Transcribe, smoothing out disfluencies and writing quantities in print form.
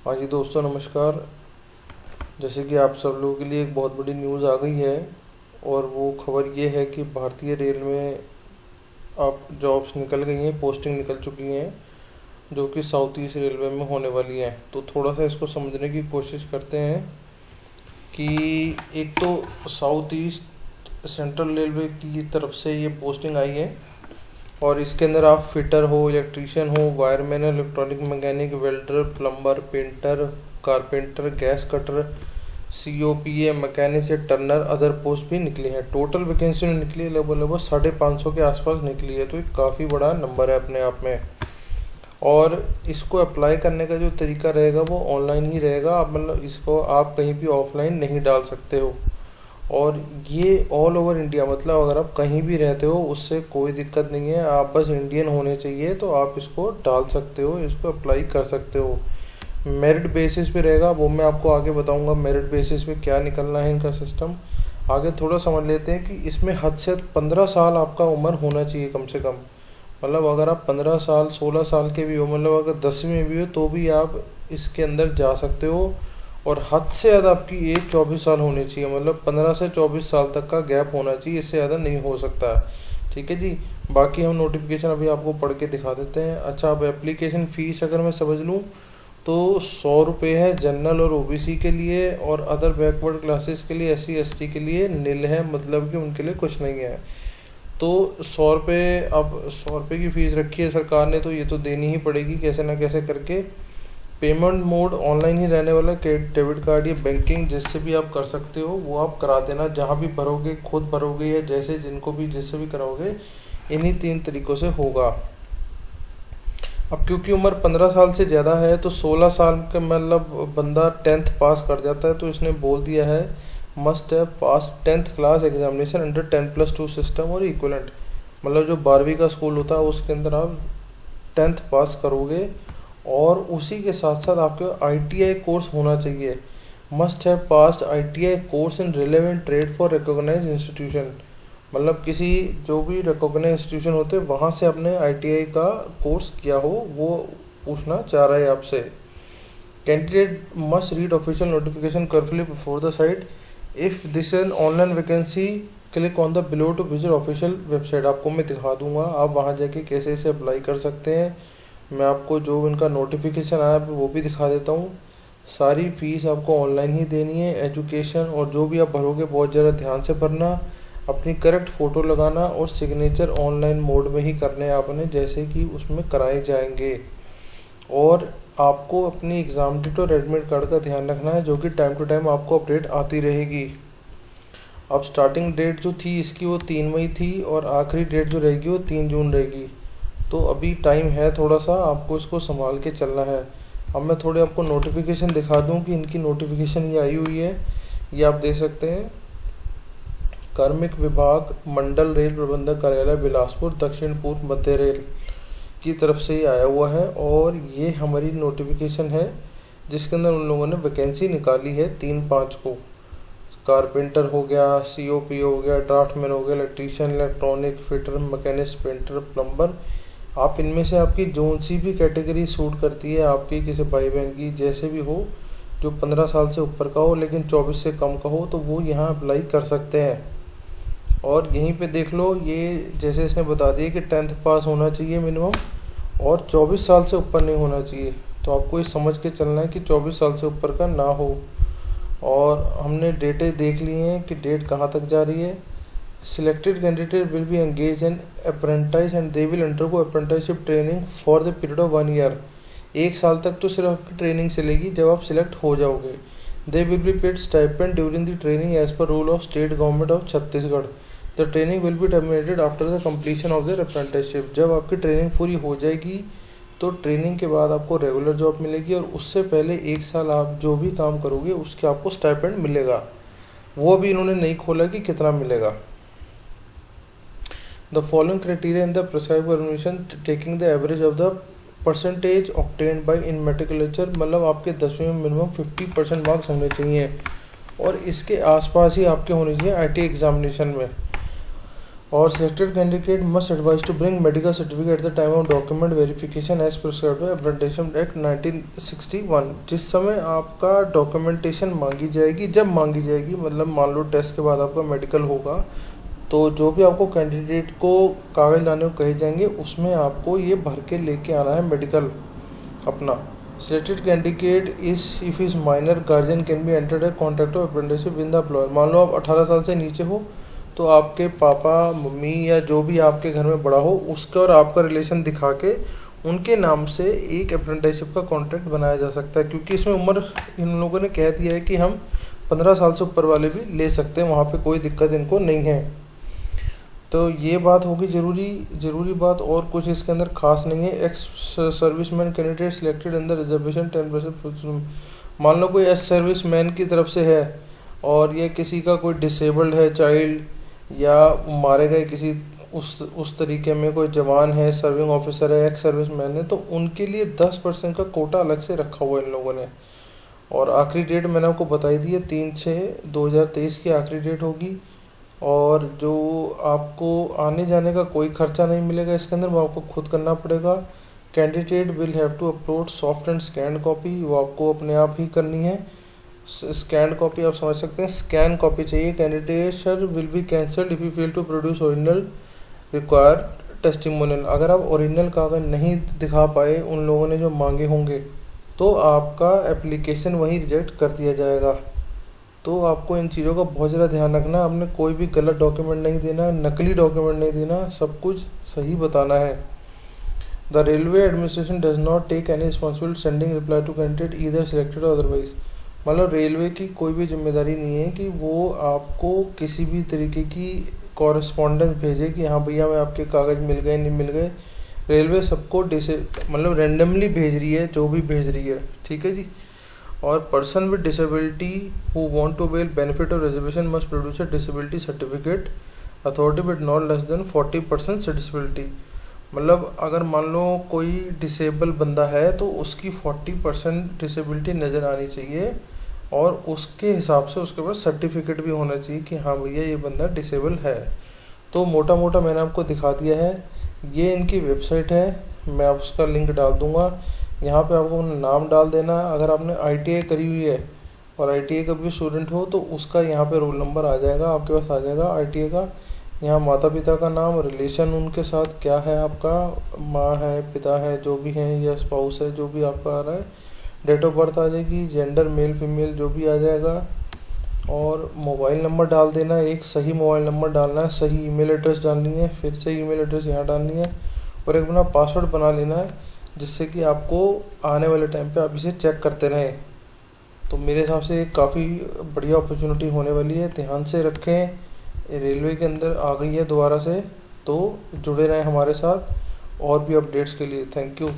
हाँ जी दोस्तों, नमस्कार। जैसे कि आप सब लोगों के लिए एक बहुत बड़ी न्यूज़ आ गई है, और वो खबर ये है कि भारतीय रेल में अब जॉब्स निकल गई हैं, पोस्टिंग निकल चुकी हैं, जो कि साउथ ईस्ट रेलवे में होने वाली हैं। तो थोड़ा सा इसको समझने की कोशिश करते हैं कि एक तो साउथ ईस्ट सेंट्रल रेलवे की तरफ से ये पोस्टिंग आई है, और इसके अंदर आप फिटर हो, इलेक्ट्रीशियन हो, wireman, electronic mechanic, welder, plumber, painter, carpenter, gas cutter, COPA, mechanic या टर्नर, अदर पोस्ट भी निकली हैं। टोटल वैकेंसी निकली है लगभग लगभग 550 के आसपास निकली है। तो एक काफ़ी बड़ा नंबर है अपने आप में। और इसको अप्लाई करने का जो तरीका रहेगा वो ऑनलाइन ही रहेगा। आप मतलब इसको आप कहीं भी ऑफलाइन नहीं डाल सकते हो। और ये ऑल ओवर इंडिया, मतलब अगर आप कहीं भी रहते हो उससे कोई दिक्कत नहीं है। आप बस इंडियन होने चाहिए तो आप इसको डाल सकते हो, इसको अप्लाई कर सकते हो। मेरिट बेसिस पे रहेगा, वो मैं आपको आगे बताऊंगा मेरिट बेसिस पे क्या निकलना है इनका सिस्टम। आगे थोड़ा समझ लेते हैं कि इसमें हद से 15 साल आपका उम्र होना चाहिए कम से कम। मतलब अगर आप 15 साल 16 साल के भी हो, मतलब अगर 10वीं में भी हो तो भी आप इसके अंदर जा सकते हो। और हद से ज़्यादा आपकी एज 24 साल होनी चाहिए, मतलब 15 से 24 साल तक का गैप होना चाहिए, इससे ज़्यादा नहीं हो सकता। ठीक है जी। बाकी हम नोटिफिकेशन अभी आपको पढ़ के दिखा देते हैं। अच्छा, अब एप्लीकेशन फ़ीस अगर मैं समझ लूँ तो 100 रुपये है जनरल और OBC के लिए, और अदर बैकवर्ड क्लासेस के लिए, SC ST के लिए नील है, मतलब कि उनके लिए कुछ नहीं है। तो 100 रुपये, अब 100 रुपये की फ़ीस रखी है सरकार ने, तो ये तो देनी ही पड़ेगी कैसे ना कैसे करके। पेमेंट मोड ऑनलाइन ही रहने वाला, डेबिट कार्ड या बैंकिंग जिससे भी आप कर सकते हो वो आप करा देना। जहाँ भी भरोगे, खुद भरोगे या जैसे जिनको भी जिससे भी कराओगे, इन्हीं 3 तरीक़ों से होगा। अब क्योंकि उम्र 15 साल से ज़्यादा है तो 16 साल का मतलब बंदा 10th पास कर जाता है, तो इसने बोल दिया है must have pass 10th class examination under 10+2 system और इक्वलेंट। मतलब जो 12वीं का स्कूल होता है उसके अंदर आप 10th पास करोगे, और उसी के साथ साथ आपके ITI कोर्स होना चाहिए। Must have passed ITI course in relevant trade for recognised institution. मतलब किसी जो भी रिकॉग्नाइज इंस्टीट्यूशन होते हैं वहाँ से आपने ITI का कोर्स किया हो, वो पूछना चाह रहा है आपसे। Candidate must read official notification carefully before the site. If this is an online vacancy, click on the below to visit official website. आपको मैं दिखा दूंगा आप वहाँ जाके कैसे इसे अप्लाई कर सकते हैं। मैं आपको जो इनका नोटिफिकेशन आया वो भी दिखा देता हूँ। सारी फीस आपको ऑनलाइन ही देनी है। एजुकेशन और जो भी आप भरोगे बहुत ज़्यादा ध्यान से भरना, अपनी करेक्ट फ़ोटो लगाना, और सिग्नेचर ऑनलाइन मोड में ही करने हैं आपने, जैसे कि उसमें कराए जाएंगे। और आपको अपनी एग्ज़ाम डेट और एडमिट कार्ड का ध्यान रखना है, जो कि टाइम टू टाइम आपको अपडेट आती रहेगी। अब स्टार्टिंग डेट जो थी इसकी वो 3 मई थी, और आखिरी डेट जो रहेगी वो 3 जून रहेगी। तो अभी टाइम है थोड़ा सा, आपको इसको संभाल के चलना है। अब मैं थोड़े आपको नोटिफिकेशन दिखा दूं कि इनकी नोटिफिकेशन ये आई हुई है, ये आप देख सकते हैं। कार्मिक विभाग, मंडल रेल प्रबंधक कार्यालय, बिलासपुर, दक्षिण पूर्व मध्य रेल की तरफ से ही आया हुआ है। और ये हमारी नोटिफिकेशन है जिसके अंदर उन लोगों ने वैकेंसी निकाली है 3/5 को। कारपेंटर हो गया, COP हो गया, ड्राफ्टमैन हो गया, electrician, electronic, fitter, machinist, painter, plumber. आप इनमें से आपकी जोन सी भी कैटेगरी सूट करती है, आपकी किसी भाई बहन की जैसे भी हो, जो 15 साल से ऊपर का हो लेकिन 24 से कम का हो, तो वो यहाँ अप्लाई कर सकते हैं। और यहीं पे देख लो, ये जैसे इसने बता दिया कि 10th पास होना चाहिए मिनिमम, और 24 साल से ऊपर नहीं होना चाहिए। तो आपको ये समझ के चलना है कि 24 साल से ऊपर का ना हो। और हमने डेटें देख ली हैं कि डेट कहाँ तक जा रही है। Selected candidate will B engage in apprentice and they will undergo apprenticeship training for the period of 1 year. 1 साल तक तो सिर्फ आपकी ट्रेनिंग चलेगी जब आप सिलेक्ट हो जाओगे। They will be paid stipend during the training as per rule of state government of Chhattisgarh. The training will be terminated after the completion of the apprenticeship. जब आपकी ट्रेनिंग पूरी हो जाएगी तो ट्रेनिंग के बाद आपको रेगुलर जॉब मिलेगी, और उससे पहले 1 साल आप जो भी काम करोगे उसके आपको स्टाइपेंड मिलेगा। वो भी इन्होंने नहीं खोला कि कितना मिलेगा। The following criteria in the prescribed examination taking the average of the percentage obtained by in matriculation. मतलब आपके 10वीं में मिनिमम 50% मार्क्स होने चाहिए, और इसके आसपास ही आपके होने चाहिए ITI एग्जामिनेशन में। और selected candidate must advise to bring medical certificate at the time of document verification as prescribed by apprenticeship act 1961। जिस समय आपका डॉक्यूमेंटेशन मांगी जाएगी, जब मांगी जाएगी मतलब मान लो टेस्ट के बाद आपका मेडिकल होगा, तो जो भी आपको कैंडिडेट को कागज़ लाने को कहे जाएंगे उसमें आपको ये भर के लेके आना है मेडिकल अपना। Selected candidate is if is minor guardian can be entered a contract of apprenticeship with the employer. मान लो आप 18 साल से नीचे हो तो आपके पापा मम्मी या जो भी आपके घर में बड़ा हो उसका और आपका रिलेशन दिखा के उनके नाम से एक अप्रेंटिसशिप का कॉन्ट्रैक्ट बनाया जा सकता है, क्योंकि इसमें उम्र इन लोगों ने कह दिया है कि हम 15 साल से ऊपर वाले भी ले सकते हैं, वहाँ पे कोई दिक्कत इनको नहीं है। तो ये बात होगी ज़रूरी बात, और कुछ इसके अंदर खास नहीं है। एक्स सर्विसमैन कैंडिडेट सिलेक्टेड अंदर रिजर्वेशन 10%। मान लो कोई एक्स सर्विसमैन की तरफ से है और ये किसी का कोई डिसेबल्ड है चाइल्ड, या मारे गए किसी उस तरीके में कोई जवान है, सर्विंग ऑफिसर है, एक्स सर्विसमैन है, तो उनके लिए 10% का कोटा अलग से रखा हुआ है इन लोगों ने। और आखिरी डेट मैंने आपको बताई दी है, 3/6/2023 की आखिरी डेट होगी। और जो आपको आने जाने का कोई खर्चा नहीं मिलेगा इसके अंदर, वो आपको खुद करना पड़ेगा। Candidate will have to upload soft and scan copy, वो आपको अपने आप ही करनी है। स्कैन कॉपी आप समझ सकते हैं, स्कैन कॉपी चाहिए। Candidate will be cancelled if you fail to produce original required testimonial. अगर आप ओरिजिनल कागज नहीं दिखा पाए उन लोगों ने जो मांगे होंगे तो आपका एप्लीकेशन वहीं रिजेक्ट कर दिया जाएगा। तो आपको इन चीज़ों का बहुत ज़्यादा ध्यान रखना, आपने कोई भी गलत डॉक्यूमेंट नहीं देना, नकली डॉक्यूमेंट नहीं देना, सब कुछ सही बताना है। The railway administration does not take any responsibility sending reply to candidate either selected or otherwise. मतलब रेलवे की कोई भी जिम्मेदारी नहीं है कि वो आपको किसी भी तरीके की कॉरेस्पॉन्डेंस भेजे कि हाँ भैया मैं आपके कागज़ मिल गए नहीं मिल गए। रेलवे सबको मतलब रैंडमली भेज रही है, जो भी भेज रही है, ठीक है जी। और person with disability who want to avail benefit of reservation must produce a disability certificate authority with not less than 40% disability. मतलब अगर मान लो कोई डिसेबल बंदा है तो उसकी 40% डिसेबिलिटी नज़र आनी चाहिए, और उसके हिसाब से उसके पास सर्टिफिकेट भी होना चाहिए कि हाँ भैया ये बंदा डिसेबल है। तो मोटा मोटा मैंने आपको दिखा दिया है। ये इनकी वेबसाइट है, मैं उसका लिंक डाल दूँगा। यहाँ पे आपको नाम डाल देना। अगर आपने ITI करी हुई है और ITI का भी स्टूडेंट हो तो उसका यहाँ पे रोल नंबर आ जाएगा, आपके पास आ जाएगा ITI का। यहाँ माता पिता का नाम, रिलेशन उनके साथ क्या है आपका, माँ है, पिता है, जो भी हैं, या स्पाउस है, जो भी आपका आ रहा है। डेट ऑफ बर्थ आ जाएगी, जेंडर मेल फीमेल जो भी आ जाएगा। और मोबाइल नंबर डाल देना, एक सही मोबाइल नंबर डालना है, सही ईमेल एड्रेस डालनी है, फिर से ईमेल एड्रेस यहाँ डालनी है, और एक अपना पासवर्ड बना लेना है, जिससे कि आपको आने वाले टाइम पे आप इसे चेक करते रहें। तो मेरे हिसाब से एक काफ़ी बढ़िया अपॉर्चुनिटी होने वाली है, ध्यान से रखें। रेलवे के अंदर आ गई है दोबारा से, तो जुड़े रहें हमारे साथ और भी अपडेट्स के लिए। Thank you.